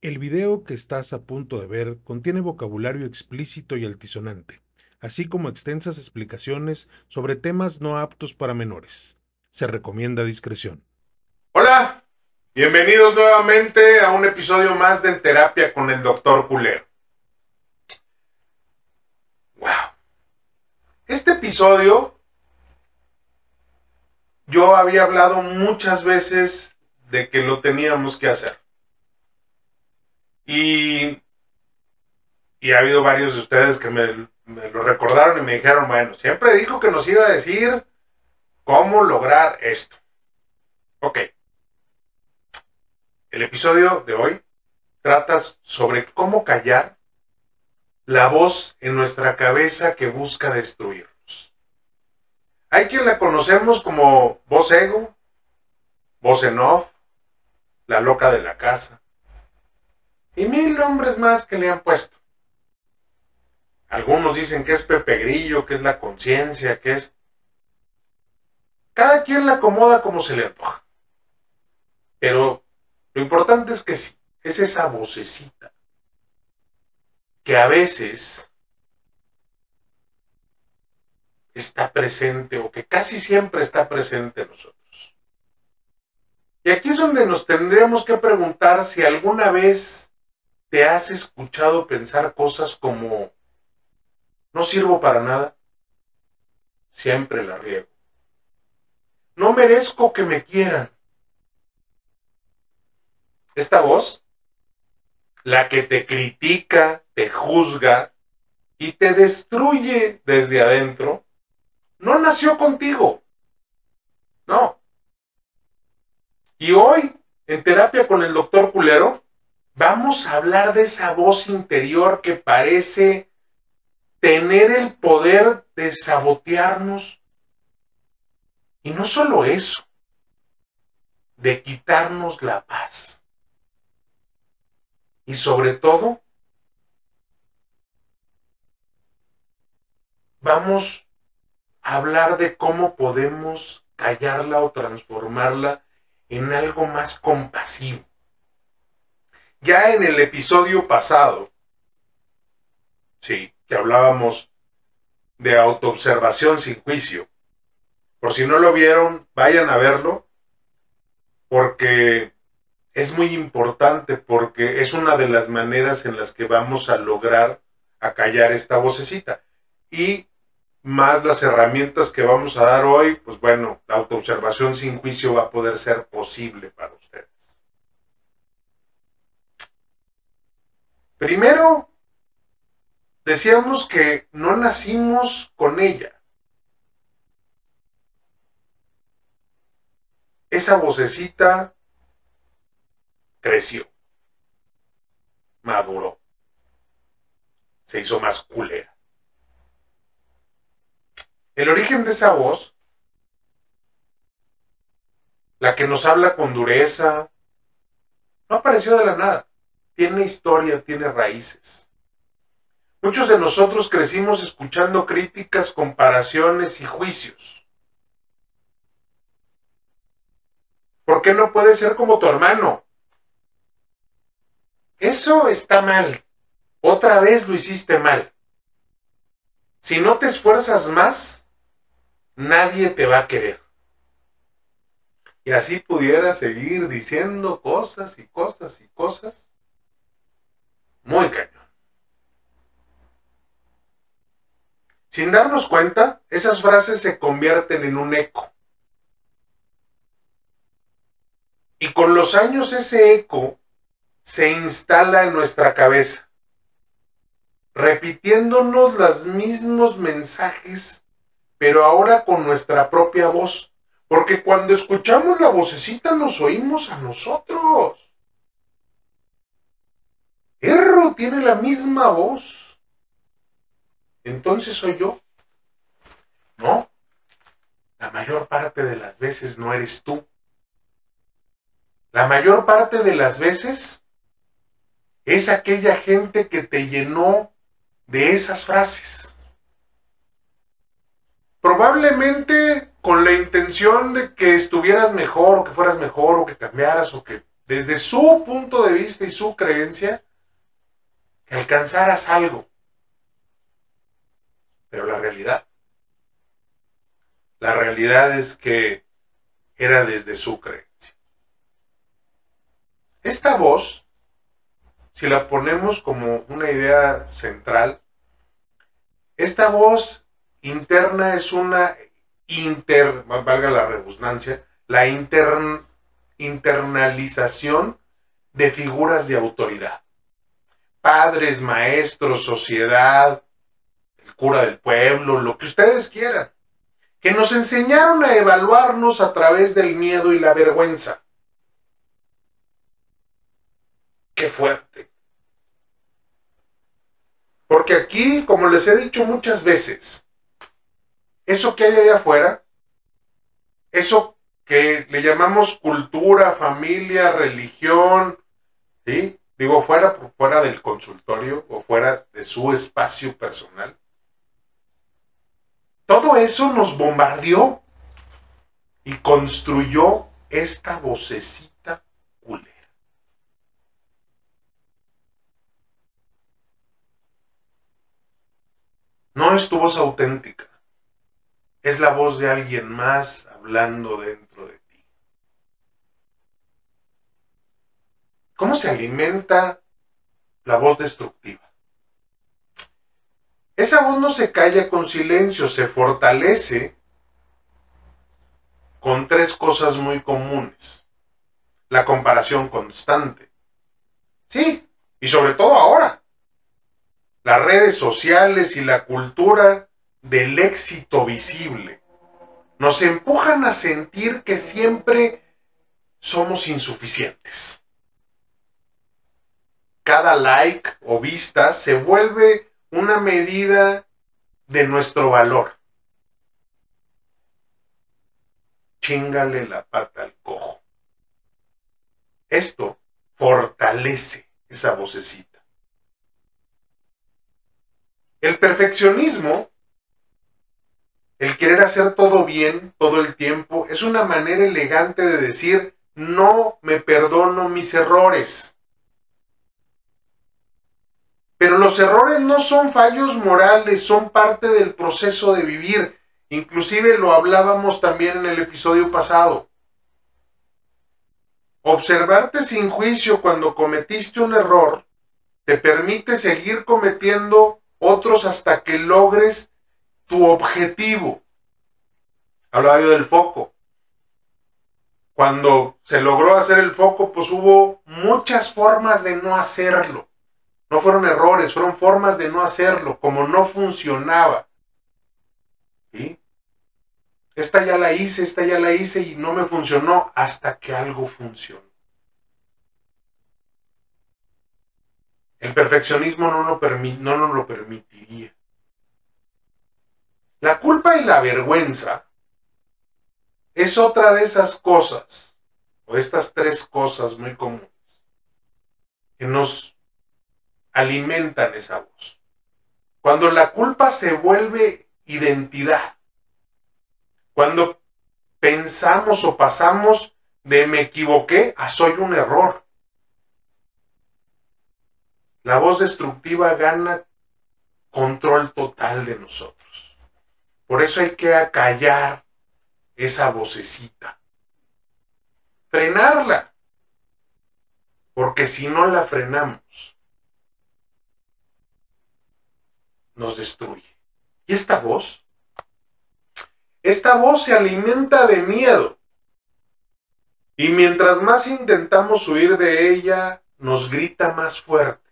El video que estás a punto de ver contiene vocabulario explícito y altisonante, así como extensas explicaciones sobre temas no aptos para menores. Se recomienda discreción. Hola, bienvenidos nuevamente a un episodio más de En Terapia con el Doctor Culero. Wow. Este episodio yo había hablado muchas veces de que lo teníamos que hacer. Y ha habido varios de ustedes que me lo recordaron y me dijeron, bueno, siempre dijo que nos iba a decir cómo lograr esto. Ok. El episodio de hoy trata sobre cómo callar la voz en nuestra cabeza que busca destruirnos. Hay quien la conocemos como voz ego, voz en off, la loca de la casa, y mil nombres más que le han puesto. Algunos dicen que es Pepe Grillo, que es la conciencia, que es... Cada quien la acomoda como se le antoja. Pero lo importante es que sí, es esa vocecita que a veces está presente o que casi siempre está presente en nosotros. Y aquí es donde nos tendríamos que preguntar si alguna vez te has escuchado pensar cosas como no sirvo para nada, siempre la riego, no merezco que me quieran. Esta voz, la que te critica, te juzga y te destruye desde adentro, no nació contigo. No. Y hoy, en Terapia con el Doctor Culero, vamos a hablar de esa voz interior que parece tener el poder de sabotearnos. Y no solo eso, de quitarnos la paz. Y sobre todo, vamos a hablar de cómo podemos callarla o transformarla en algo más compasivo. Ya en el episodio pasado, sí, que hablábamos de autoobservación sin juicio. Por si no lo vieron, vayan a verlo, porque es muy importante, porque es una de las maneras en las que vamos a lograr acallar esta vocecita. Y más las herramientas que vamos a dar hoy, pues bueno, la autoobservación sin juicio va a poder ser posible para ustedes. Primero, decíamos que no nacimos con ella. Esa vocecita creció, maduró, se hizo más culera. El origen de esa voz, la que nos habla con dureza, no apareció de la nada. Tiene historia, tiene raíces. Muchos de nosotros crecimos escuchando críticas, comparaciones y juicios. ¿Por qué no puedes ser como tu hermano? Eso está mal. Otra vez lo hiciste mal. Si no te esfuerzas más, nadie te va a querer. Y así pudiera seguir diciendo cosas y cosas y cosas. Muy cañón. Sin darnos cuenta, esas frases se convierten en un eco. Y con los años ese eco se instala en nuestra cabeza, repitiéndonos los mismos mensajes, pero ahora con nuestra propia voz. Porque cuando escuchamos la vocecita nos oímos a nosotros. Erro tiene la misma voz. Entonces soy yo. No, la mayor parte de las veces no eres tú. La mayor parte de las veces es aquella gente que te llenó de esas frases. Probablemente con la intención de que estuvieras mejor, o que fueras mejor, o que cambiaras, o que desde su punto de vista y su creencia, que alcanzaras algo. Pero la realidad es que era desde su creencia. Esta voz, si la ponemos como una idea central, esta voz interna es una valga la redundancia, la internalización de figuras de autoridad. Padres, maestros, sociedad, el cura del pueblo, lo que ustedes quieran, que nos enseñaron a evaluarnos a través del miedo y la vergüenza. ¡Qué fuerte! Porque aquí, como les he dicho muchas veces, eso que hay allá afuera, eso que le llamamos cultura, familia, religión, ¿sí? Digo, fuera del consultorio o fuera de su espacio personal. Todo eso nos bombardeó y construyó esta vocecita culera. No es tu voz auténtica, es la voz de alguien más hablando dentro de ti. ¿Cómo se alimenta la voz destructiva? Esa voz no se calla con silencio, se fortalece con tres cosas muy comunes. La comparación constante. Sí, y sobre todo ahora. Las redes sociales y la cultura del éxito visible nos empujan a sentir que siempre somos insuficientes. Cada like o vista se vuelve una medida de nuestro valor. Chíngale la pata al cojo. Esto fortalece esa vocecita. El perfeccionismo, el querer hacer todo bien todo el tiempo, es una manera elegante de decir no me perdono mis errores. Pero los errores no son fallos morales, son parte del proceso de vivir. Inclusive lo hablábamos también en el episodio pasado. Observarte sin juicio cuando cometiste un error te permite seguir cometiendo otros hasta que logres tu objetivo. Hablaba yo del foco. Cuando se logró hacer el foco, pues hubo muchas formas de no hacerlo. No fueron errores, fueron formas de no hacerlo, como no funcionaba. ¿Sí? Esta ya la hice y no me funcionó hasta que algo funcionó. El perfeccionismo no nos lo permitiría. La culpa y la vergüenza es otra de esas cosas, o estas tres cosas muy comunes, que nos alimentan esa voz. Cuando la culpa se vuelve identidad, cuando pensamos o pasamos de me equivoqué a soy un error, la voz destructiva gana control total de nosotros. Por eso hay que acallar esa vocecita, frenarla, porque si no la frenamos, nos destruye. ¿Y esta voz? Esta voz se alimenta de miedo. Y mientras más intentamos huir de ella, nos grita más fuerte.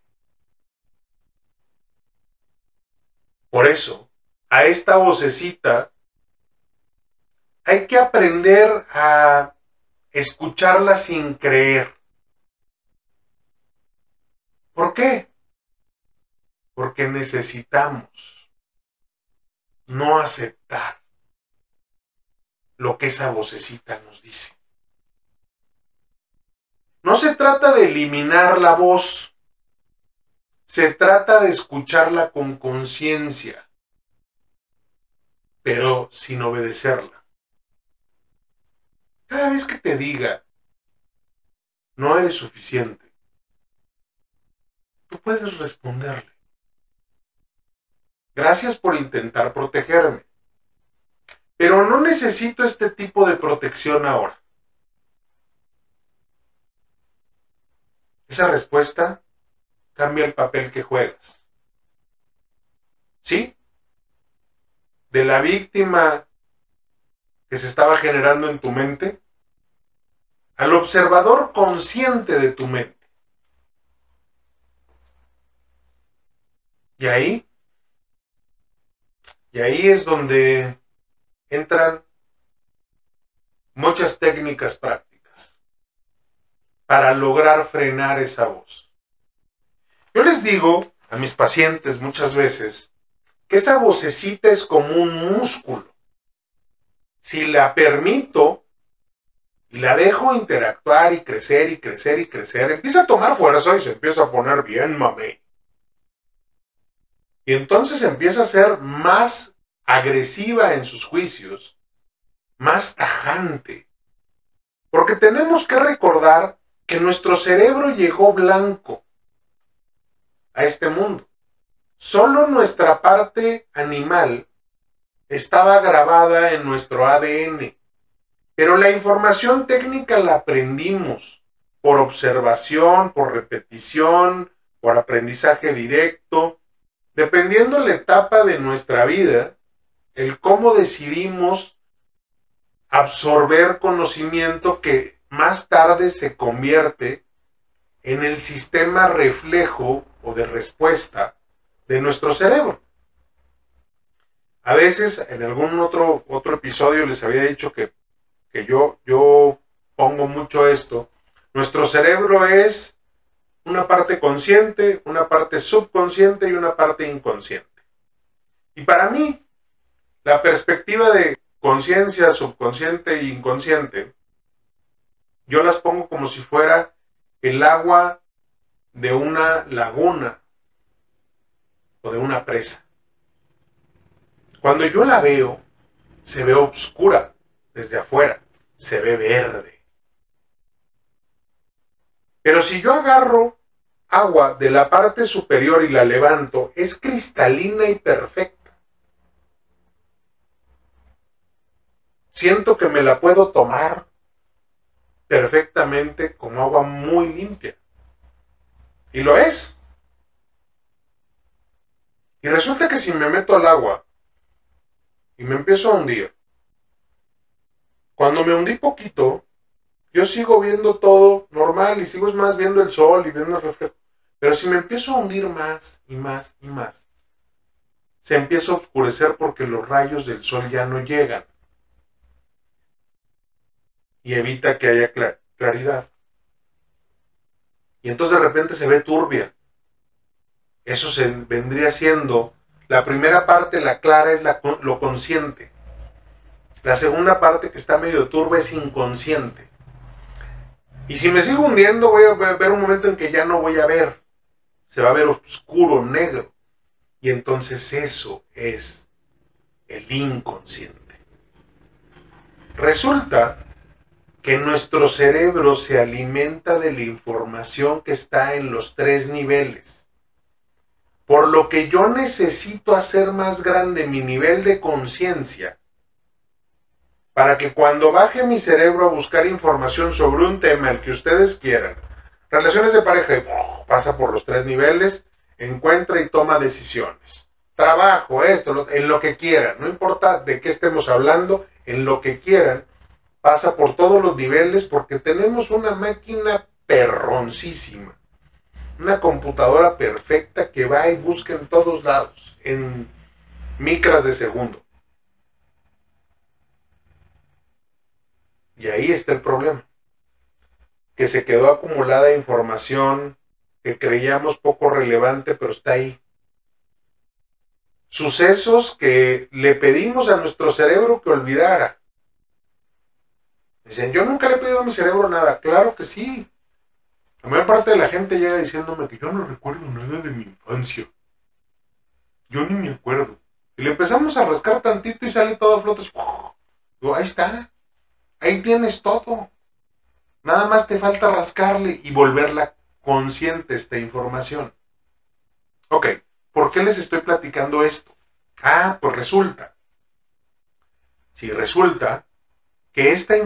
Por eso, a esta vocecita hay que aprender a escucharla sin creer. ¿Por qué? Porque necesitamos no aceptar lo que esa vocecita nos dice. No se trata de eliminar la voz, se trata de escucharla con conciencia, pero sin obedecerla. Cada vez que te diga, no eres suficiente. Tú puedes responderle: gracias por intentar protegerme, pero no necesito este tipo de protección ahora. Esa respuesta cambia el papel que juegas. ¿Sí? De la víctima que se estaba generando en tu mente al observador consciente de tu mente. Y ahí es donde entran muchas técnicas prácticas para lograr frenar esa voz. Yo les digo a mis pacientes muchas veces que esa vocecita es como un músculo. Si la permito y la dejo interactuar y crecer y crecer y crecer, empieza a tomar fuerza y se empieza a poner bien mamey. Y entonces empieza a ser más agresiva en sus juicios, más tajante. Porque tenemos que recordar que nuestro cerebro llegó blanco a este mundo. Solo nuestra parte animal estaba grabada en nuestro ADN. Pero la información técnica la aprendimos por observación, por repetición, por aprendizaje directo. Dependiendo la etapa de nuestra vida, el cómo decidimos absorber conocimiento que más tarde se convierte en el sistema reflejo o de respuesta de nuestro cerebro. A veces, en algún otro episodio les había dicho que yo pongo mucho esto. Nuestro cerebro es una parte consciente, una parte subconsciente y una parte inconsciente. Y para mí, la perspectiva de conciencia, subconsciente e inconsciente, yo las pongo como si fuera el agua de una laguna o de una presa. Cuando yo la veo, se ve oscura desde afuera, se ve verde. Pero si yo agarro agua de la parte superior y la levanto, es cristalina y perfecta. Siento que me la puedo tomar perfectamente como agua muy limpia. Y lo es. Y resulta que si me meto al agua y me empiezo a hundir, cuando me hundí poquito, yo sigo viendo todo normal y sigo más viendo el sol y viendo el reflejo. Pero si me empiezo a hundir más y más y más, se empieza a oscurecer porque los rayos del sol ya no llegan. Y evita que haya claridad. Y entonces de repente se ve turbia. Eso vendría siendo, la primera parte, la clara, es lo consciente. La segunda parte, que está medio turbia, es inconsciente. Y si me sigo hundiendo, voy a ver un momento en que ya no voy a ver. Se va a ver oscuro, negro. Y entonces eso es el inconsciente. Resulta que nuestro cerebro se alimenta de la información que está en los 3 niveles. Por lo que yo necesito hacer más grande mi nivel de conciencia para que cuando baje mi cerebro a buscar información sobre un tema, el que ustedes quieran, relaciones de pareja, pasa por los 3 niveles, encuentra y toma decisiones. Trabajo, esto, en lo que quieran, no importa de qué estemos hablando, en lo que quieran, pasa por todos los niveles porque tenemos una máquina perroncísima. Una computadora perfecta que va y busca en todos lados, en micras de segundo. Y ahí está el problema. Que se quedó acumulada información que creíamos poco relevante, pero está ahí. Sucesos que le pedimos a nuestro cerebro que olvidara. Dicen, yo nunca le he pedido a mi cerebro nada. Claro que sí. La mayor parte de la gente llega diciéndome que yo no recuerdo nada de mi infancia. Yo ni me acuerdo. Y le empezamos a rascar tantito y sale todo a flote. Digo, ahí está. Ahí tienes todo. Nada más te falta rascarle y volverla consciente esta información. Ok, ¿por qué les estoy platicando esto? Pues resulta que esta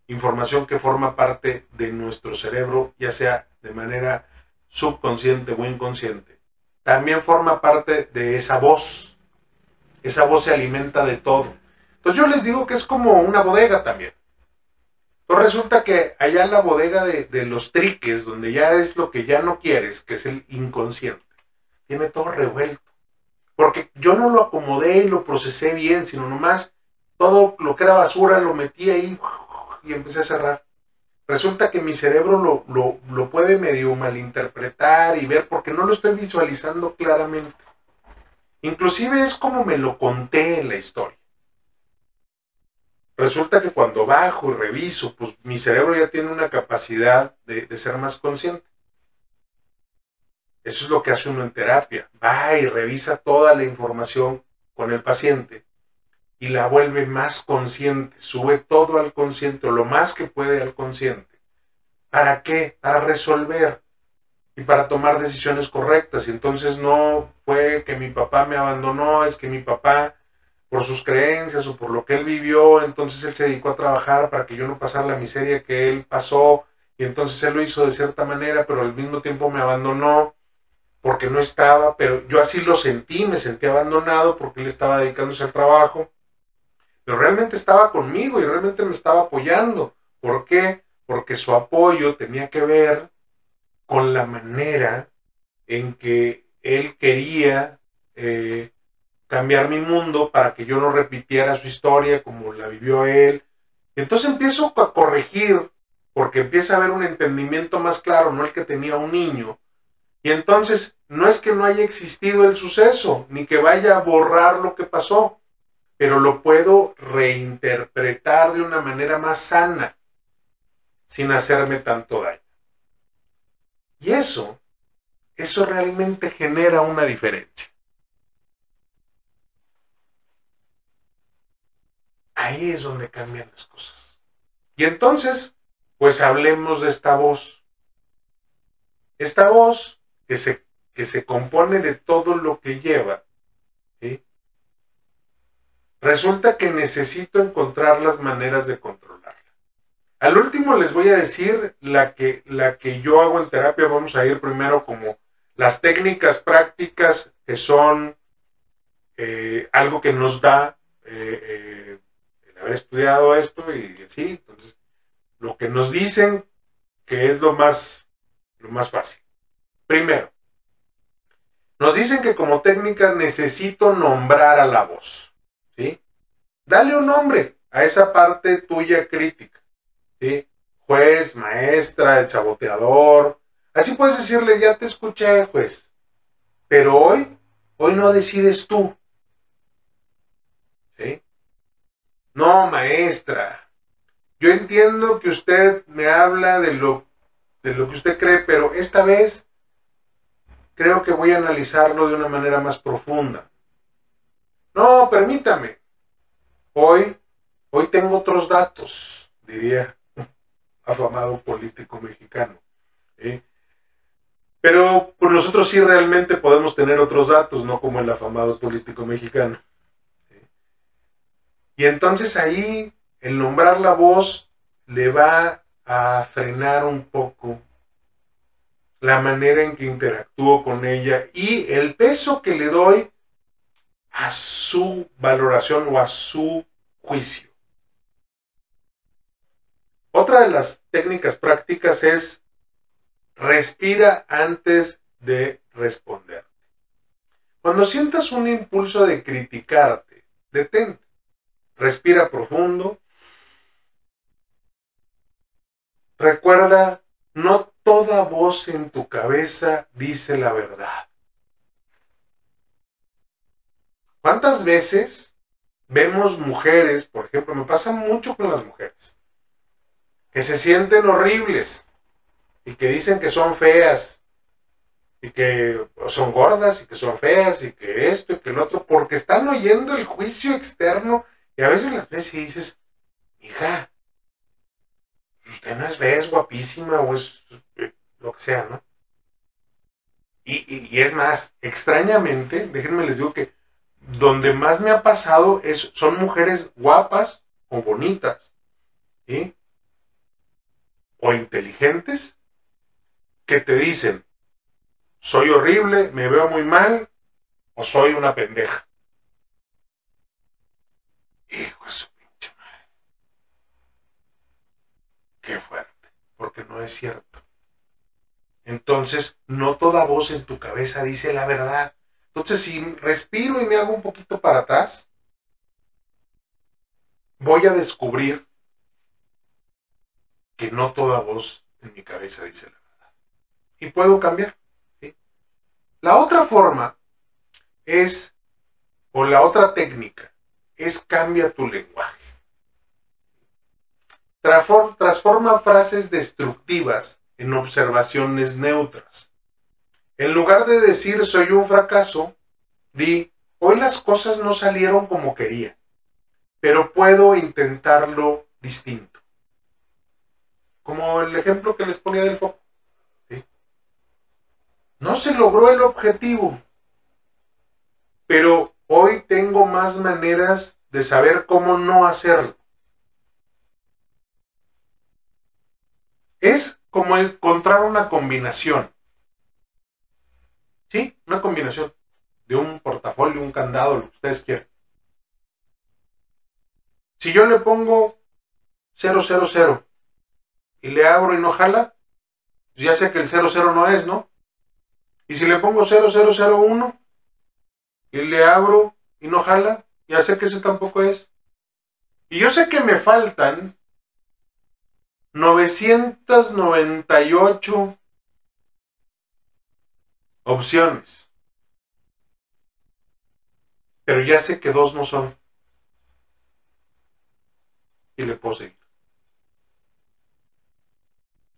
información que forma parte de nuestro cerebro, ya sea de manera subconsciente o inconsciente, también forma parte de esa voz. Esa voz se alimenta de todo. Entonces yo les digo que es como una bodega también. Entonces resulta que allá en la bodega de los triques, donde ya es lo que ya no quieres, que es el inconsciente, tiene todo revuelto. Porque yo no lo acomodé y lo procesé bien, sino nomás todo lo que era basura lo metí ahí y empecé a cerrar. Resulta que mi cerebro lo puede medio malinterpretar y ver porque no lo estoy visualizando claramente. Inclusive es como me lo conté en la historia. Resulta que cuando bajo y reviso, pues mi cerebro ya tiene una capacidad de ser más consciente. Eso es lo que hace uno en terapia. Va y revisa toda la información con el paciente y la vuelve más consciente, sube todo al consciente o lo más que puede al consciente. ¿Para qué? Para resolver y para tomar decisiones correctas. Y entonces no fue que mi papá me abandonó, es que mi papá, por sus creencias o por lo que él vivió, entonces él se dedicó a trabajar para que yo no pasara la miseria que él pasó, y entonces él lo hizo de cierta manera, pero al mismo tiempo me abandonó porque no estaba, pero yo así lo sentí, me sentí abandonado porque él estaba dedicándose al trabajo, pero realmente estaba conmigo y realmente me estaba apoyando. ¿Por qué? Porque su apoyo tenía que ver con la manera en que él quería cambiar mi mundo para que yo no repitiera su historia como la vivió él. Entonces empiezo a corregir, porque empieza a haber un entendimiento más claro, no el que tenía un niño. Y entonces no es que no haya existido el suceso, ni que vaya a borrar lo que pasó, pero lo puedo reinterpretar de una manera más sana, sin hacerme tanto daño. Y eso realmente genera una diferencia. Ahí es donde cambian las cosas. Y entonces, pues hablemos de esta voz. Esta voz que se compone de todo lo que lleva, ¿sí? Resulta que necesito encontrar las maneras de controlarla. Al último les voy a decir la que yo hago en terapia. Vamos a ir primero como las técnicas prácticas que son algo que nos da el haber estudiado esto y así. Entonces, lo que nos dicen que es lo más fácil. Primero, nos dicen que como técnica necesito nombrar a la voz, ¿sí? Dale un nombre a esa parte tuya crítica, ¿sí? Juez, maestra, el saboteador. Así puedes decirle, ya te escuché, juez. Pero hoy no decides tú, ¿sí? No, maestra. Yo entiendo que usted me habla de lo que usted cree, pero esta vez creo que voy a analizarlo de una manera más profunda. No, permítame. Hoy tengo otros datos, diría un afamado político mexicano. ¿Sí? Pero pues nosotros sí realmente podemos tener otros datos, no como el afamado político mexicano. ¿Sí? Y entonces ahí el nombrar la voz le va a frenar un poco la manera en que interactúo con ella y el peso que le doy a su valoración o a su juicio. Otra de las técnicas prácticas es respira antes de responder. Cuando sientas un impulso de criticarte, detente, respira profundo. Recuerda, no toda voz en tu cabeza dice la verdad. ¿Cuántas veces vemos mujeres, por ejemplo, me pasa mucho con las mujeres, que se sienten horribles y que dicen que son feas y que son gordas y que son feas y que esto y que el otro, porque están oyendo el juicio externo y a veces las ves y dices, hija, usted no es guapísima o es lo que sea, ¿no? Y es más, extrañamente, déjenme les digo que donde más me ha pasado son mujeres guapas o bonitas, ¿sí? O inteligentes, que te dicen, soy horrible, me veo muy mal, o soy una pendeja. Hijo de su pinche madre, qué fuerte, porque no es cierto. Entonces, no toda voz en tu cabeza dice la verdad. Entonces, si respiro y me hago un poquito para atrás, voy a descubrir que no toda voz en mi cabeza dice la verdad. Y puedo cambiar, ¿sí? La otra forma es, o la otra técnica, es cambia tu lenguaje. Transforma frases destructivas en observaciones neutras. En lugar de decir soy un fracaso, di hoy las cosas no salieron como quería, pero puedo intentarlo distinto. Como el ejemplo que les ponía del foco. ¿Sí? No se logró el objetivo, pero hoy tengo más maneras de saber cómo no hacerlo. Es como encontrar una combinación. ¿Sí? Una combinación de un portafolio, un candado, lo que ustedes quieran. Si yo le pongo 000 y le abro y no jala, pues ya sé que el 00 no es, ¿no? Y si le pongo 0001 y le abro y no jala, ya sé que ese tampoco es. Y yo sé que me faltan 998 opciones, pero ya sé que dos no son. Y le puedo seguir.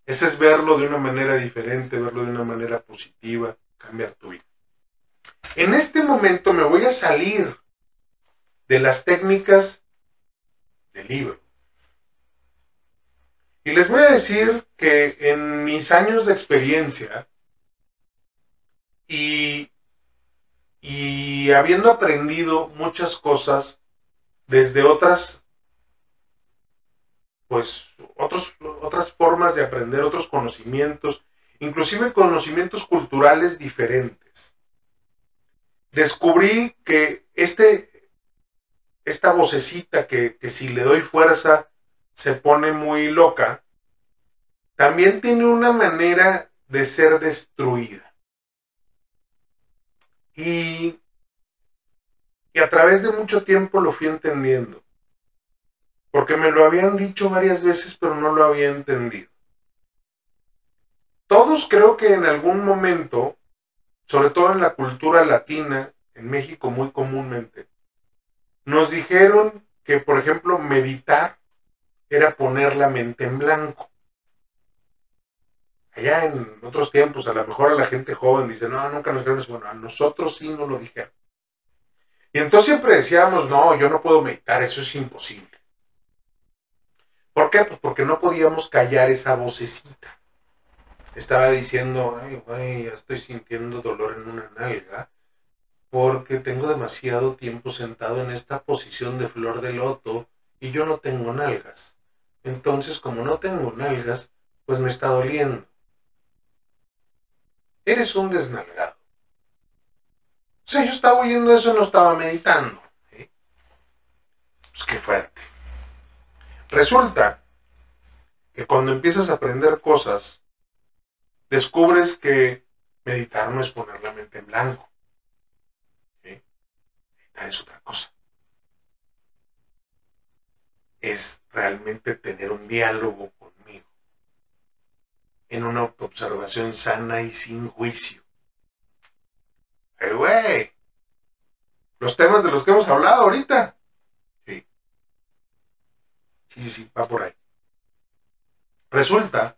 Ese es verlo de una manera diferente, verlo de una manera positiva, cambiar tu vida. En este momento me voy a salir de las técnicas del libro. Y les voy a decir que en mis años de experiencia y habiendo aprendido muchas cosas desde otras, pues, otras formas de aprender, otros conocimientos, inclusive conocimientos culturales diferentes, descubrí que esta vocecita que si le doy fuerza se pone muy loca, también tiene una manera de ser destruida. Y a través de mucho tiempo lo fui entendiendo. Porque me lo habían dicho varias veces, pero no lo había entendido. Todos creo que en algún momento, sobre todo en la cultura latina, en México muy comúnmente, nos dijeron que, por ejemplo, meditar era poner la mente en blanco. Allá en otros tiempos, a lo mejor a la gente joven dice, no, nunca nos dijeron eso. Bueno, a nosotros sí nos lo dijeron. Y entonces siempre decíamos, no, yo no puedo meditar, eso es imposible. ¿Por qué? Pues porque no podíamos callar esa vocecita. Estaba diciendo, ay, güey, ya estoy sintiendo dolor en una nalga porque tengo demasiado tiempo sentado en esta posición de flor de loto y yo no tengo nalgas. Entonces, como no tengo nalgas, pues me está doliendo. Eres un desnalgado. O sea, yo estaba oyendo eso y no estaba meditando. ¿Eh? Pues qué fuerte. Resulta que cuando empiezas a aprender cosas, descubres que meditar no es poner la mente en blanco. ¿Sí? Meditar es otra cosa. Es realmente tener un diálogo conmigo. En una autoobservación sana y sin juicio. ¡Hey, güey! Los temas de los que hemos hablado ahorita. Sí. Sí, va por ahí. Resulta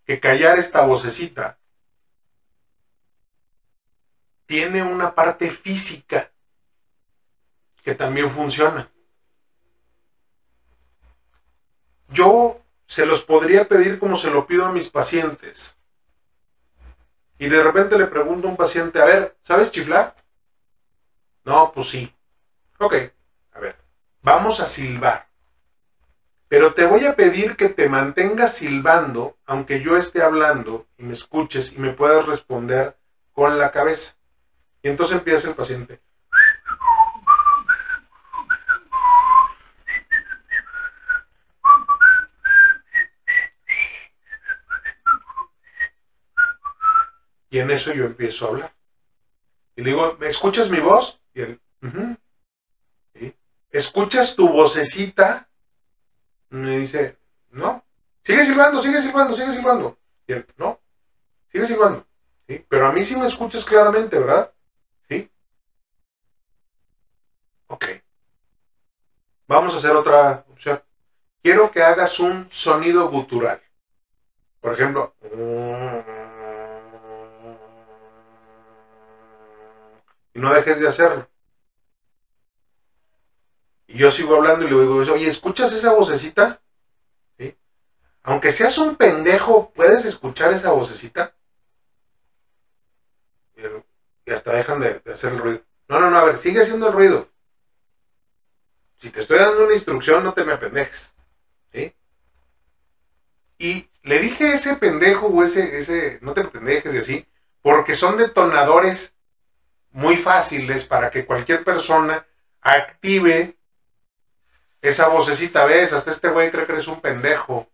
que callar esta vocecita tiene una parte física que también funciona. yo se los podría pedir como se lo pido a mis pacientes. Y de repente le pregunto a un paciente, a ver, ¿sabes chiflar? No, pues sí. Ok, a ver, vamos a silbar. Pero te voy a pedir que te mantengas silbando, aunque yo esté hablando y me escuches y me puedas responder con la cabeza. Y entonces empieza el paciente. Y en eso yo empiezo a hablar. Y le digo, ¿me escuchas mi voz? Y él, ¿sí? ¿Escuchas tu vocecita? Y me dice, no. Sigue silbando, sigue silbando, sigue silbando. Y él, no, sigue silbando. ¿Sí? Pero a mí sí me escuchas claramente, ¿verdad? Sí. Ok. Vamos a hacer otra opción. Quiero que hagas un sonido gutural. Por ejemplo, y no dejes de hacerlo. Y yo sigo hablando y le digo, oye, ¿escuchas esa vocecita? ¿Sí? Aunque seas un pendejo, ¿puedes escuchar esa vocecita? Y hasta dejan de hacer el ruido. No, no, no, a ver, sigue haciendo el ruido. Si te estoy dando una instrucción, no te me apendejes. ¿Sí? Y le dije a ese pendejo o ese, no te pendejes y así, porque son detonadores muy fáciles para que cualquier persona active esa vocecita. ¿Ves? Hasta este güey cree que eres un pendejo,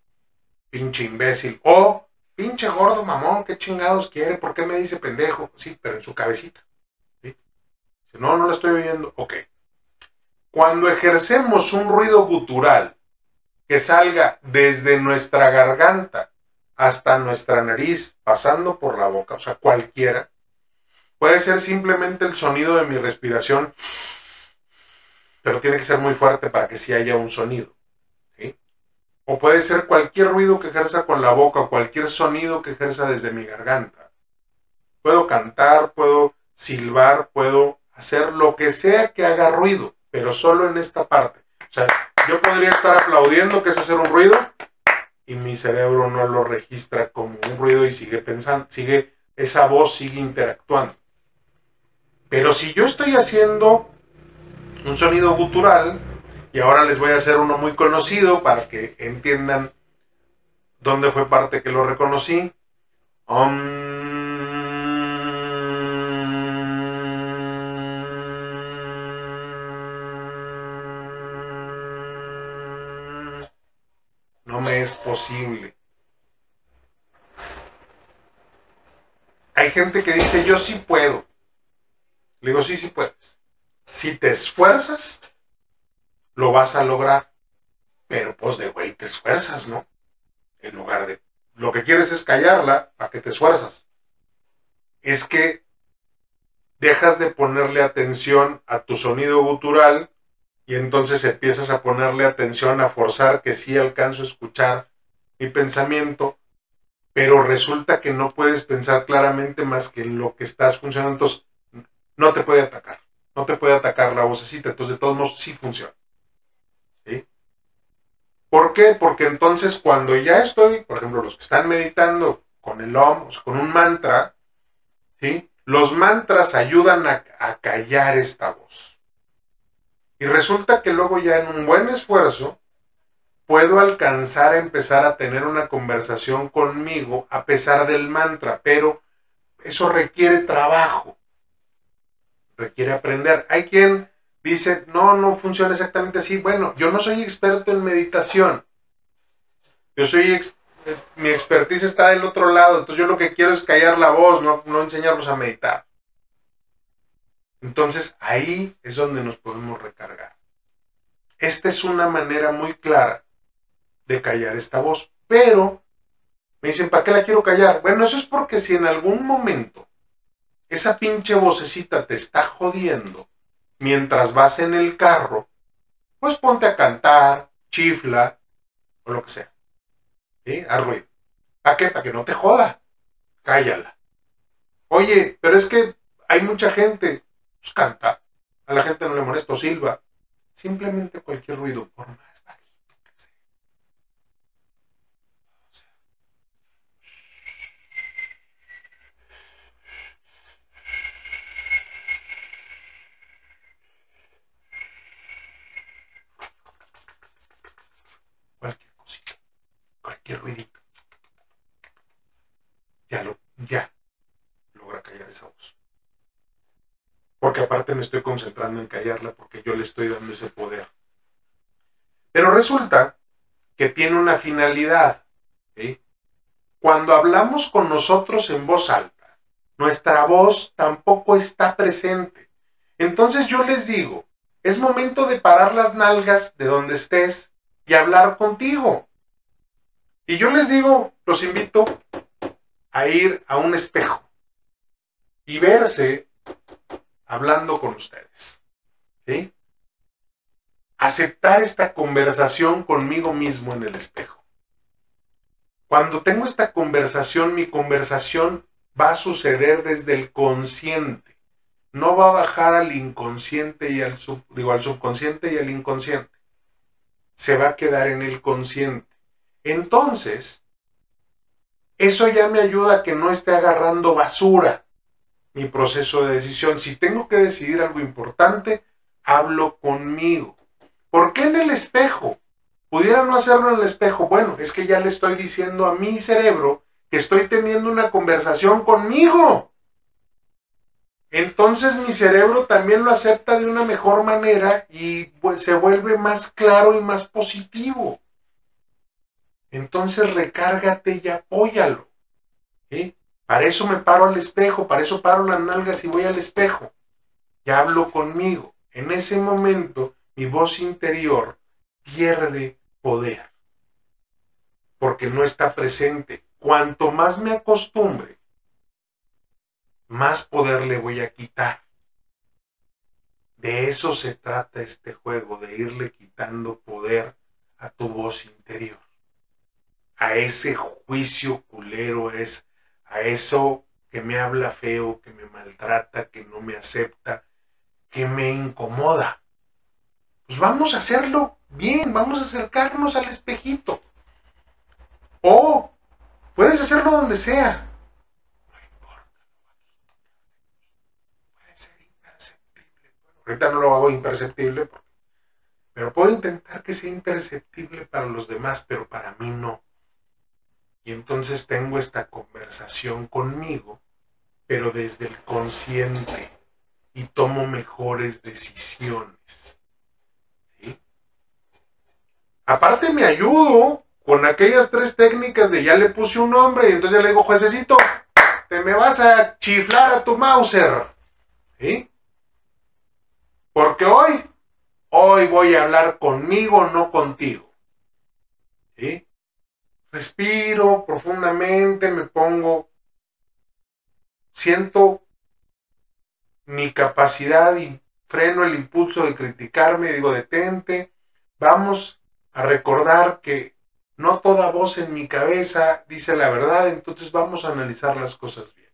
pinche imbécil. O pinche gordo mamón, ¿qué chingados quiere? ¿Por qué me dice pendejo? Sí, pero en su cabecita. ¿Sí? No, no lo estoy oyendo. Ok. Cuando ejercemos un ruido gutural que salga desde nuestra garganta hasta nuestra nariz, pasando por la boca, o sea, cualquiera, puede ser simplemente el sonido de mi respiración, pero tiene que ser muy fuerte para que sí haya un sonido. ¿Sí? O puede ser cualquier ruido que ejerza con la boca, o cualquier sonido que ejerza desde mi garganta. Puedo cantar, puedo silbar, puedo hacer lo que sea que haga ruido, pero solo en esta parte. O sea, yo podría estar aplaudiendo, que es hacer un ruido, y mi cerebro no lo registra como un ruido y sigue pensando, esa voz sigue interactuando. Pero si yo estoy haciendo un sonido gutural, y ahora les voy a hacer uno muy conocido para que entiendan dónde fue parte que lo reconocí. No me es posible. Hay gente que dice, yo sí puedo. Le digo, sí, sí puedes. Si te esfuerzas, lo vas a lograr. Pero pues de güey te esfuerzas, ¿no? En lugar de... Lo que quieres es callarla, ¿para qué te esfuerzas? Es que dejas de ponerle atención a tu sonido gutural y entonces empiezas a ponerle atención a forzar que sí alcanzo a escuchar mi pensamiento, pero resulta que no puedes pensar claramente más que en lo que estás funcionando, entonces no te puede atacar, no te puede atacar la vocecita, entonces de todos modos sí funciona. ¿Sí? ¿Por qué? Porque entonces cuando ya estoy, por ejemplo, los que están meditando con el OM, o sea, con un mantra, ¿sí? Los mantras ayudan a callar esta voz. Y resulta que luego ya en un buen esfuerzo puedo alcanzar a empezar a tener una conversación conmigo a pesar del mantra, pero eso requiere trabajo, requiere aprender. Hay quien dice, no, no funciona exactamente así. Bueno, yo no soy experto en meditación. Yo soy, mi expertise está del otro lado, entonces yo lo que quiero es callar la voz, no enseñarlos a meditar. Entonces ahí es donde nos podemos recargar. Esta es una manera muy clara de callar esta voz, pero me dicen, ¿para qué la quiero callar? Bueno, eso es porque si en algún momento esa pinche vocecita te está jodiendo mientras vas en el carro, pues ponte a cantar, chifla o lo que sea. ¿Sí? Haz ruido. ¿Para qué? Para que no te joda. Cállala. Oye, pero es que hay mucha gente. Pues canta. A la gente no le molesta, silba. Simplemente cualquier ruido, por más bajito que sea. ruidito. Ya logra callar esa voz. Porque aparte me estoy concentrando en callarla porque yo le estoy dando ese poder. Pero resulta que tiene una finalidad. ¿Sí? Cuando hablamos con nosotros en voz alta, nuestra voz tampoco está presente. Entonces yo les digo, es momento de parar las nalgas de donde estés y hablar contigo. Y yo les digo, los invito a ir a un espejo y verse hablando con ustedes. ¿Sí? Aceptar esta conversación conmigo mismo en el espejo. Cuando tengo esta conversación, mi conversación va a suceder desde el consciente. No va a bajar al inconsciente y al subconsciente y al inconsciente. Se va a quedar en el consciente. Entonces, eso ya me ayuda a que no esté agarrando basura mi proceso de decisión. Si tengo que decidir algo importante, hablo conmigo. ¿Por qué en el espejo? ¿Pudiera no hacerlo en el espejo? Bueno, es que ya le estoy diciendo a mi cerebro que estoy teniendo una conversación conmigo. Entonces mi cerebro también lo acepta de una mejor manera y pues, se vuelve más claro y más positivo. Entonces recárgate y apóyalo. ¿Sí? Para eso me paro al espejo, para eso paro las nalgas y voy al espejo. Ya hablo conmigo. En ese momento mi voz interior pierde poder. Porque no está presente. Cuanto más me acostumbre, más poder le voy a quitar. De eso se trata este juego, de irle quitando poder a tu voz interior. A ese juicio culero, a eso que me habla feo, que me maltrata, que no me acepta, que me incomoda. Pues vamos a hacerlo bien, vamos a acercarnos al espejito. O puedes hacerlo donde sea. Ahorita no lo hago imperceptible, pero puedo intentar que sea imperceptible para los demás, pero para mí no. Y entonces tengo esta conversación conmigo, pero desde el consciente, y tomo mejores decisiones. ¿Sí? Aparte me ayudo con aquellas 3 técnicas de ya le puse un nombre, y entonces ya le digo, juececito, te me vas a chiflar a tu Mauser. ¿Sí? Porque hoy voy a hablar conmigo, no contigo. ¿Sí? Respiro profundamente, siento mi capacidad y freno el impulso de criticarme, digo, detente, vamos a recordar que no toda voz en mi cabeza dice la verdad, entonces vamos a analizar las cosas bien.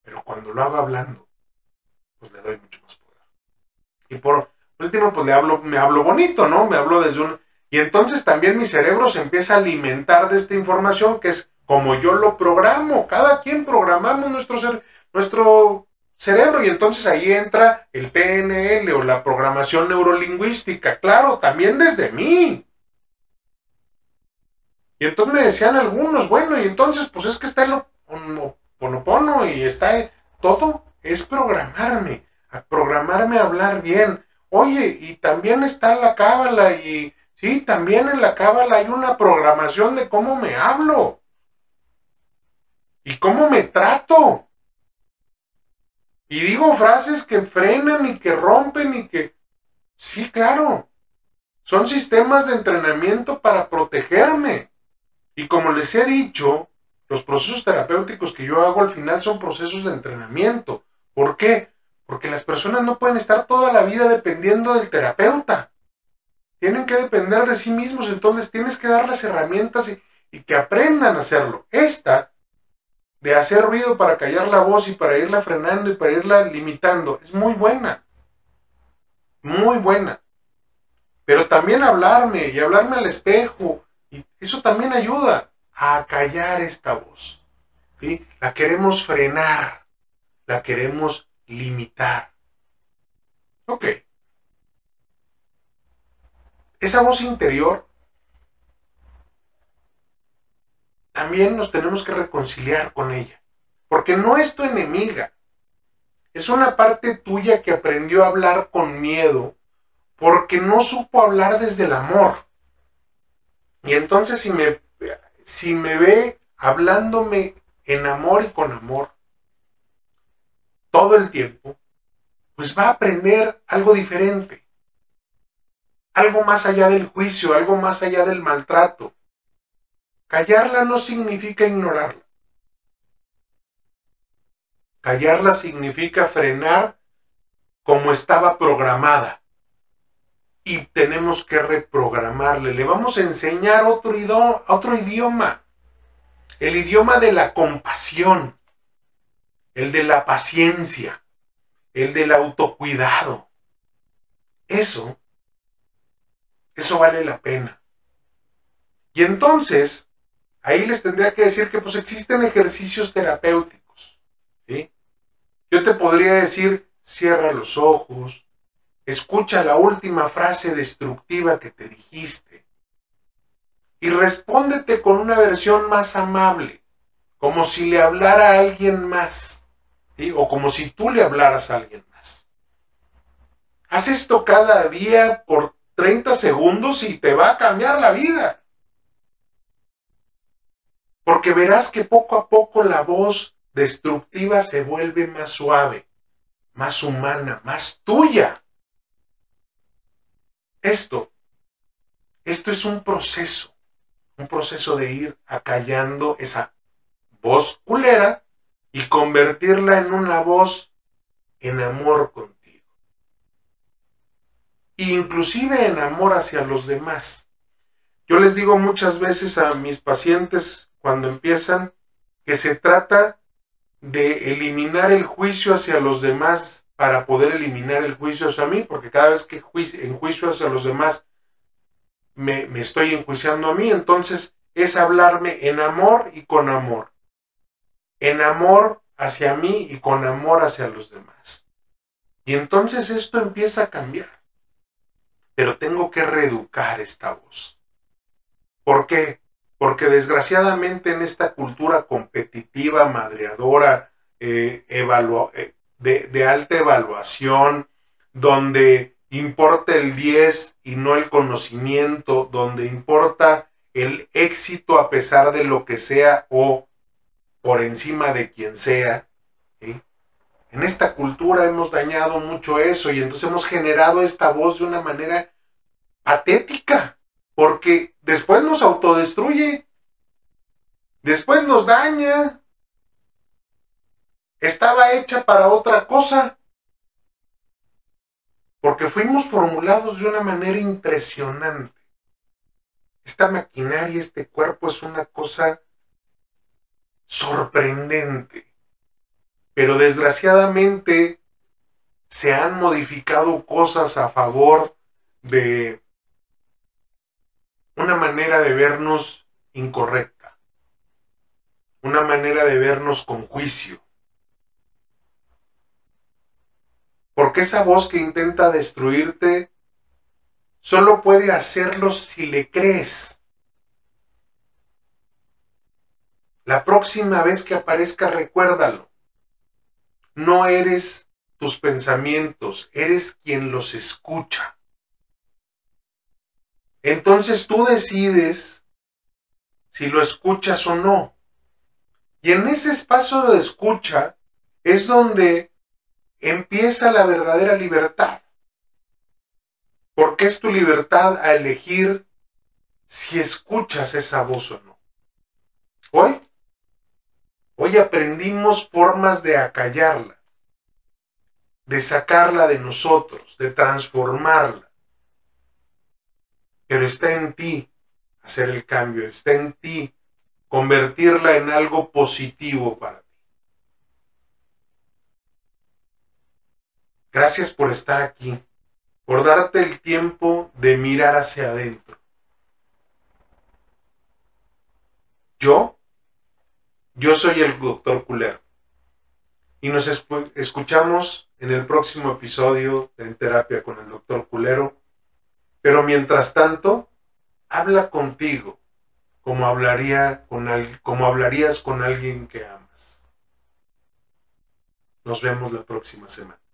Pero cuando lo hago hablando, pues le doy mucho más poder. Y por último, pues me hablo bonito, ¿no? Me hablo desde un... Y entonces también mi cerebro se empieza a alimentar de esta información que es como yo lo programo. Cada quien programamos nuestro cerebro y entonces ahí entra el PNL o la programación neurolingüística. Claro, también desde mí. Y entonces me decían algunos, bueno, y entonces pues es que está el Ho'oponopono y está todo, es programarme a hablar bien. Oye, y también está la cábala y sí, también en la cábala hay una programación de cómo me hablo y cómo me trato. Y digo frases que frenan y que rompen y que, sí, claro, son sistemas de entrenamiento para protegerme. Y como les he dicho, los procesos terapéuticos que yo hago al final son procesos de entrenamiento. ¿Por qué? Porque las personas no pueden estar toda la vida dependiendo del terapeuta. Tienen que depender de sí mismos, entonces tienes que dar las herramientas y que aprendan a hacerlo. Esta de hacer ruido para callar la voz y para irla frenando y para irla limitando es muy buena. Muy buena. Pero también hablarme y hablarme al espejo, y eso también ayuda a callar esta voz. ¿Sí? La queremos frenar, la queremos limitar. Ok. Esa voz interior también nos tenemos que reconciliar con ella, porque no es tu enemiga, es una parte tuya que aprendió a hablar con miedo, porque no supo hablar desde el amor. Y entonces si me ve hablándome en amor y con amor todo el tiempo, pues va a aprender algo diferente, algo más allá del juicio, algo más allá del maltrato. Callarla no significa ignorarla. Callarla significa frenar como estaba programada. Y tenemos que reprogramarle. Le vamos a enseñar otro idioma. El idioma de la compasión. El de la paciencia. El del autocuidado. Eso vale la pena. Y entonces, ahí les tendría que decir que pues existen ejercicios terapéuticos. ¿Sí? Yo te podría decir, cierra los ojos, escucha la última frase destructiva que te dijiste y respóndete con una versión más amable, como si le hablara a alguien más, ¿sí? O como si tú le hablaras a alguien más. Haz esto cada día por 30 segundos y te va a cambiar la vida. Porque verás que poco a poco la voz destructiva se vuelve más suave, más humana, más tuya. Esto es un proceso de ir acallando esa voz culera y convertirla en una voz en amor contigo. E inclusive en amor hacia los demás. Yo les digo muchas veces a mis pacientes cuando empiezan que se trata de eliminar el juicio hacia los demás para poder eliminar el juicio hacia mí, porque cada vez que enjuicio hacia los demás me estoy enjuiciando a mí, entonces es hablarme en amor y con amor. En amor hacia mí y con amor hacia los demás. Y entonces esto empieza a cambiar. Pero tengo que reeducar esta voz. ¿Por qué? Porque desgraciadamente en esta cultura competitiva, madreadora, de alta evaluación, donde importa el 10 y no el conocimiento, donde importa el éxito a pesar de lo que sea o por encima de quien sea, ¿sí? En esta cultura hemos dañado mucho eso y entonces hemos generado esta voz de una manera patética, porque después nos autodestruye, después nos daña. Estaba hecha para otra cosa, porque fuimos formulados de una manera impresionante. Esta maquinaria, este cuerpo es una cosa sorprendente, pero desgraciadamente se han modificado cosas a favor de una manera de vernos incorrecta, una manera de vernos con juicio. Porque esa voz que intenta destruirte solo puede hacerlo si le crees. La próxima vez que aparezca, recuérdalo. No eres tus pensamientos, eres quien los escucha. Entonces tú decides si lo escuchas o no. Y en ese espacio de escucha es donde empieza la verdadera libertad. Porque es tu libertad a elegir si escuchas esa voz o no. Hoy aprendimos formas de acallarla, de sacarla de nosotros, de transformarla. Pero está en ti hacer el cambio, está en ti convertirla en algo positivo para ti. Gracias por estar aquí, por darte el tiempo de mirar hacia adentro. Yo soy el Dr. Culero. Y nos escuchamos en el próximo episodio de En Terapia con el Dr. Culero. Pero mientras tanto, habla contigo como hablarías con alguien que amas. Nos vemos la próxima semana.